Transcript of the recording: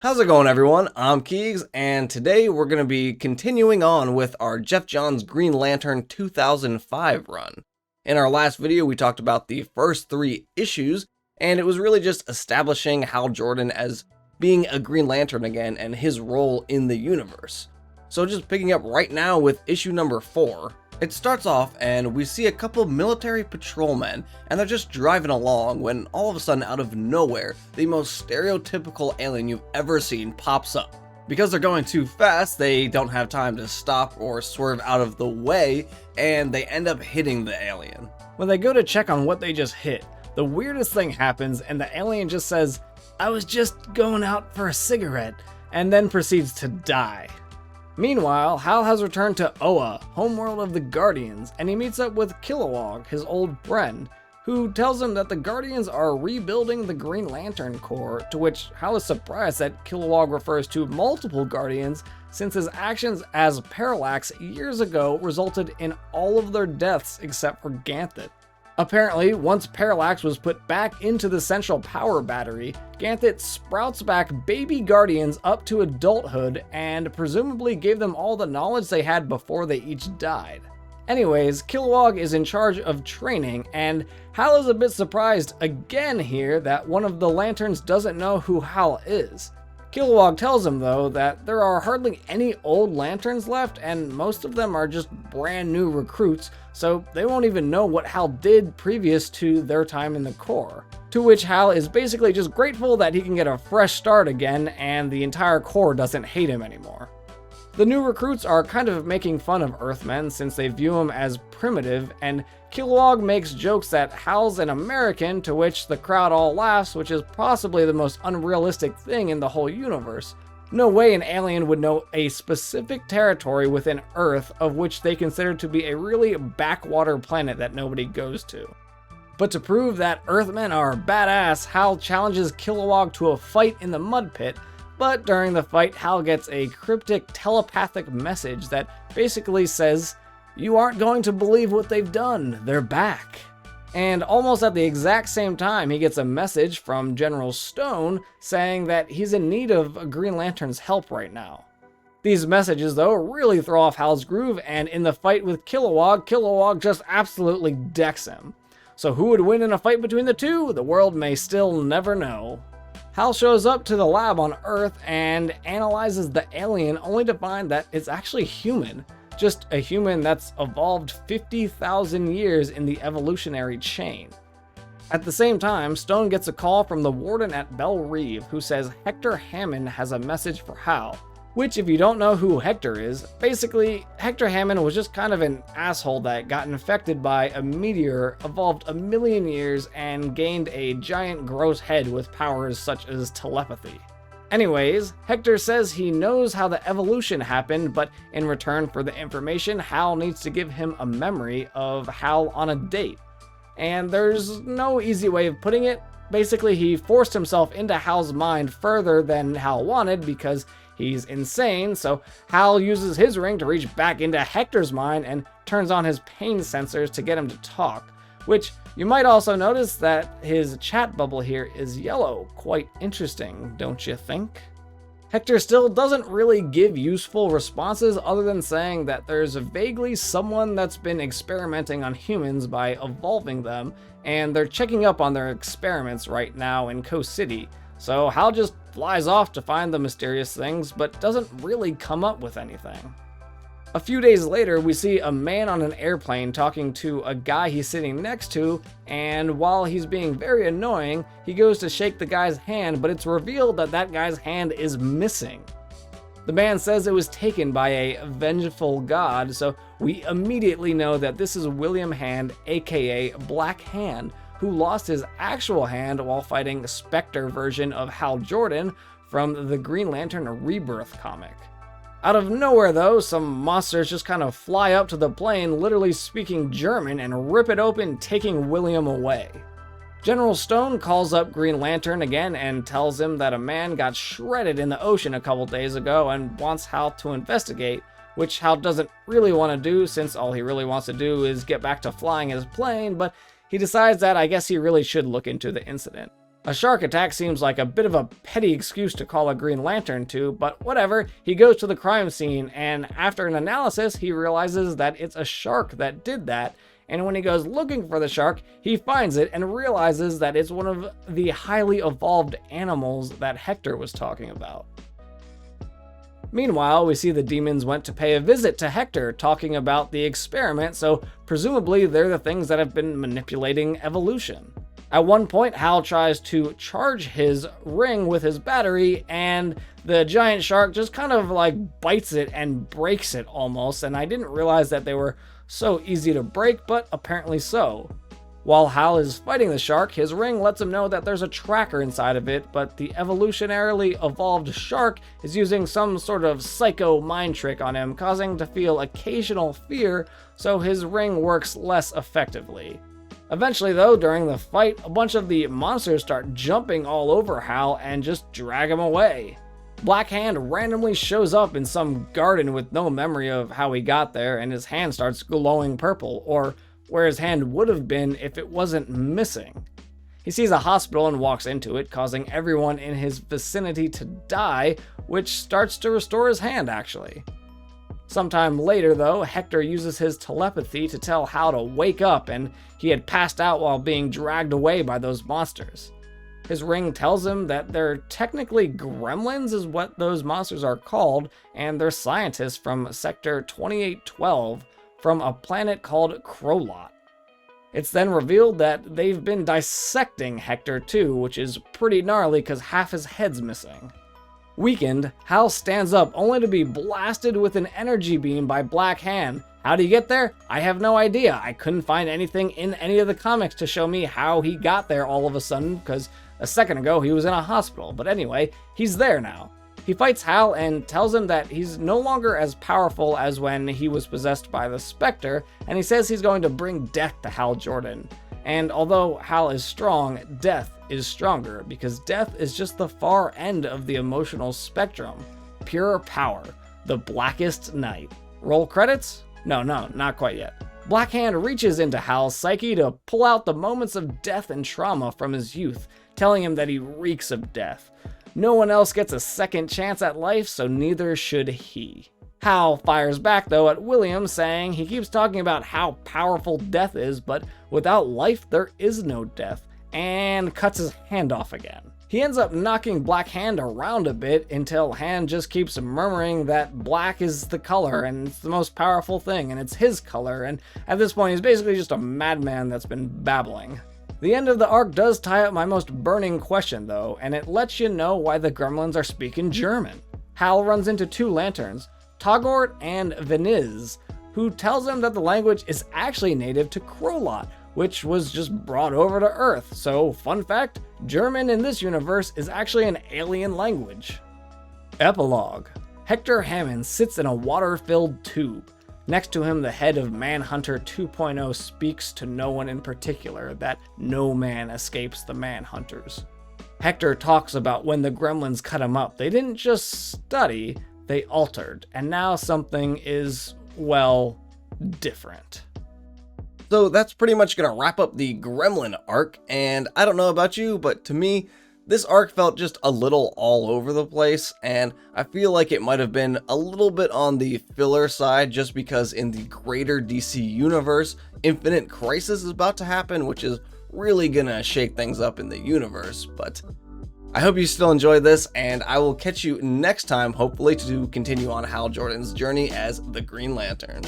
How's it going, everyone? I'm Keegs, and today we're going to be continuing on with our Geoff Johns Green Lantern 2005 run. In our last video, we talked about the first 3 issues, and it was really just establishing Hal Jordan as being a Green Lantern again and his role in the universe. So just picking up right now with issue number 4. It starts off and we see a couple military patrolmen, and they're just driving along when all of a sudden, out of nowhere, the most stereotypical alien you've ever seen pops up. Because they're going too fast, they don't have time to stop or swerve out of the way, and they end up hitting the alien. When they go to check on what they just hit, the weirdest thing happens and the alien just says, "I was just going out for a cigarette," and then proceeds to die. Meanwhile, Hal has returned to Oa, homeworld of the Guardians, and he meets up with Kilowog, his old friend, who tells him that the Guardians are rebuilding the Green Lantern Corps, to which Hal is surprised that Kilowog refers to multiple Guardians, since his actions as Parallax years ago resulted in all of their deaths except for Ganthet. Apparently, once Parallax was put back into the central power battery, Ganthet sprouts back baby Guardians up to adulthood and presumably gave them all the knowledge they had before they each died. Anyways, Kilowog is in charge of training, and Hal is a bit surprised again here that one of the Lanterns doesn't know who Hal is. Kilowog tells him, though, that there are hardly any old Lanterns left, and most of them are just brand new recruits, so they won't even know what Hal did previous to their time in the Corps. To which Hal is basically just grateful that he can get a fresh start again, and the entire Corps doesn't hate him anymore. The new recruits are kind of making fun of Earthmen since they view him as primitive, and Kilowog makes jokes that Hal's an American, to which the crowd all laughs, which is possibly the most unrealistic thing in the whole universe. No way an alien would know a specific territory within Earth of which they consider to be a really backwater planet that nobody goes to. But to prove that Earthmen are badass, Hal challenges Kilowog to a fight in the mud pit, but during the fight, Hal gets a cryptic telepathic message that basically says, "You aren't going to believe what they've done, they're back." And almost at the exact same time, he gets a message from General Stone saying that he's in need of a Green Lantern's help right now. These messages, though, really throw off Hal's groove, and in the fight with Kilowog, Kilowog just absolutely decks him. So who would win in a fight between the two? The world may still never know. Hal shows up to the lab on Earth and analyzes the alien, only to find that it's actually human. Just a human that's evolved 50,000 years in the evolutionary chain. At the same time, Stone gets a call from the warden at Belle Reve, who says Hector Hammond has a message for Hal. Which, if you don't know who Hector is, basically, Hector Hammond was just kind of an asshole that got infected by a meteor, evolved a million years, and gained a giant gross head with powers such as telepathy. Anyways, Hector says he knows how the evolution happened, but in return for the information, Hal needs to give him a memory of Hal on a date. And there's no easy way of putting it. Basically, he forced himself into Hal's mind further than Hal wanted because he's insane, so Hal uses his ring to reach back into Hector's mind and turns on his pain sensors to get him to talk, which you might also notice that his chat bubble here is yellow. Quite interesting, don't you think? Hector still doesn't really give useful responses other than saying that there's vaguely someone that's been experimenting on humans by evolving them, and they're checking up on their experiments right now in Coast City. So Hal just flies off to find the mysterious things, but doesn't really come up with anything. A few days later, we see a man on an airplane talking to a guy he's sitting next to, and while he's being very annoying, he goes to shake the guy's hand, but it's revealed that that guy's hand is missing. The man says it was taken by a vengeful god, so we immediately know that this is William Hand, aka Black Hand, who lost his actual hand while fighting the Spectre version of Hal Jordan from the Green Lantern Rebirth comic. Out of nowhere, though, some monsters just kind of fly up to the plane, literally speaking German, and rip it open, taking William away. General Stone calls up Green Lantern again and tells him that a man got shredded in the ocean a couple days ago and wants Hal to investigate, which Hal doesn't really want to do since all he really wants to do is get back to flying his plane, but he decides that I guess he really should look into the incident. A shark attack seems like a bit of a petty excuse to call a Green Lantern to, but whatever, he goes to the crime scene, and after an analysis, he realizes that it's a shark that did that, and when he goes looking for the shark, he finds it and realizes that it's one of the highly evolved animals that Hector was talking about. Meanwhile, we see the demons went to pay a visit to Hector, talking about the experiment, so presumably they're the things that have been manipulating evolution. At one point, Hal tries to charge his ring with his battery, and the giant shark just kind of like bites it and breaks it almost, and I didn't realize that they were so easy to break, but apparently so. While Hal is fighting the shark, his ring lets him know that there's a tracker inside of it, but the evolutionarily evolved shark is using some sort of psycho mind trick on him, causing him to feel occasional fear, so his ring works less effectively. Eventually though, during the fight, a bunch of the monsters start jumping all over Hal and just drag him away. Black Hand randomly shows up in some garden with no memory of how he got there, and his hand starts glowing purple, or where his hand would have been if it wasn't missing. He sees a hospital and walks into it, causing everyone in his vicinity to die, which starts to restore his hand actually. Sometime later though, Hector uses his telepathy to tell Hal to wake up, and he had passed out while being dragged away by those monsters. His ring tells him that they're technically gremlins is what those monsters are called, and they're scientists from Sector 2812 from a planet called Krolot. It's then revealed that they've been dissecting Hector too, which is pretty gnarly because half his head's missing. Weakened, Hal stands up only to be blasted with an energy beam by Black Hand. How did he get there? I have no idea. I couldn't find anything in any of the comics to show me how he got there all of a sudden, because a second ago he was in a hospital. But anyway, he's there now. He fights Hal and tells him that he's no longer as powerful as when he was possessed by the Spectre, and he says he's going to bring death to Hal Jordan. And although Hal is strong, Death is stronger, because Death is just the far end of the emotional spectrum. Pure power. The blackest night. Roll credits? No, not quite yet. Black Hand reaches into Hal's psyche to pull out the moments of death and trauma from his youth, telling him that he reeks of death. No one else gets a second chance at life, so neither should he. Hal fires back though at William, saying he keeps talking about how powerful death is, but without life there is no death, and cuts his hand off again. He ends up knocking Black Hand around a bit until Hand just keeps murmuring that black is the color and it's the most powerful thing and it's his color, and at this point he's basically just a madman that's been babbling. The end of the arc does tie up my most burning question though, and it lets you know why the gremlins are speaking German. Hal runs into two lanterns, Tagort and Veniz, who tells him that the language is actually native to Krolot, which was just brought over to Earth. So, fun fact, German in this universe is actually an alien language. Epilogue. Hector Hammond sits in a water-filled tube. Next to him, the head of Manhunter 2.0 speaks to no one in particular, that no man escapes the Manhunters. Hector talks about when the gremlins cut him up. They didn't just study, they altered, and now something is, well, different. So that's pretty much going to wrap up the Gremlin arc, and I don't know about you, but to me, this arc felt just a little all over the place, and I feel like it might have been a little bit on the filler side just because in the greater DC universe, Infinite Crisis is about to happen, which is really going to shake things up in the universe, but I hope you still enjoyed this, and I will catch you next time, hopefully to continue on Hal Jordan's journey as the Green Lantern.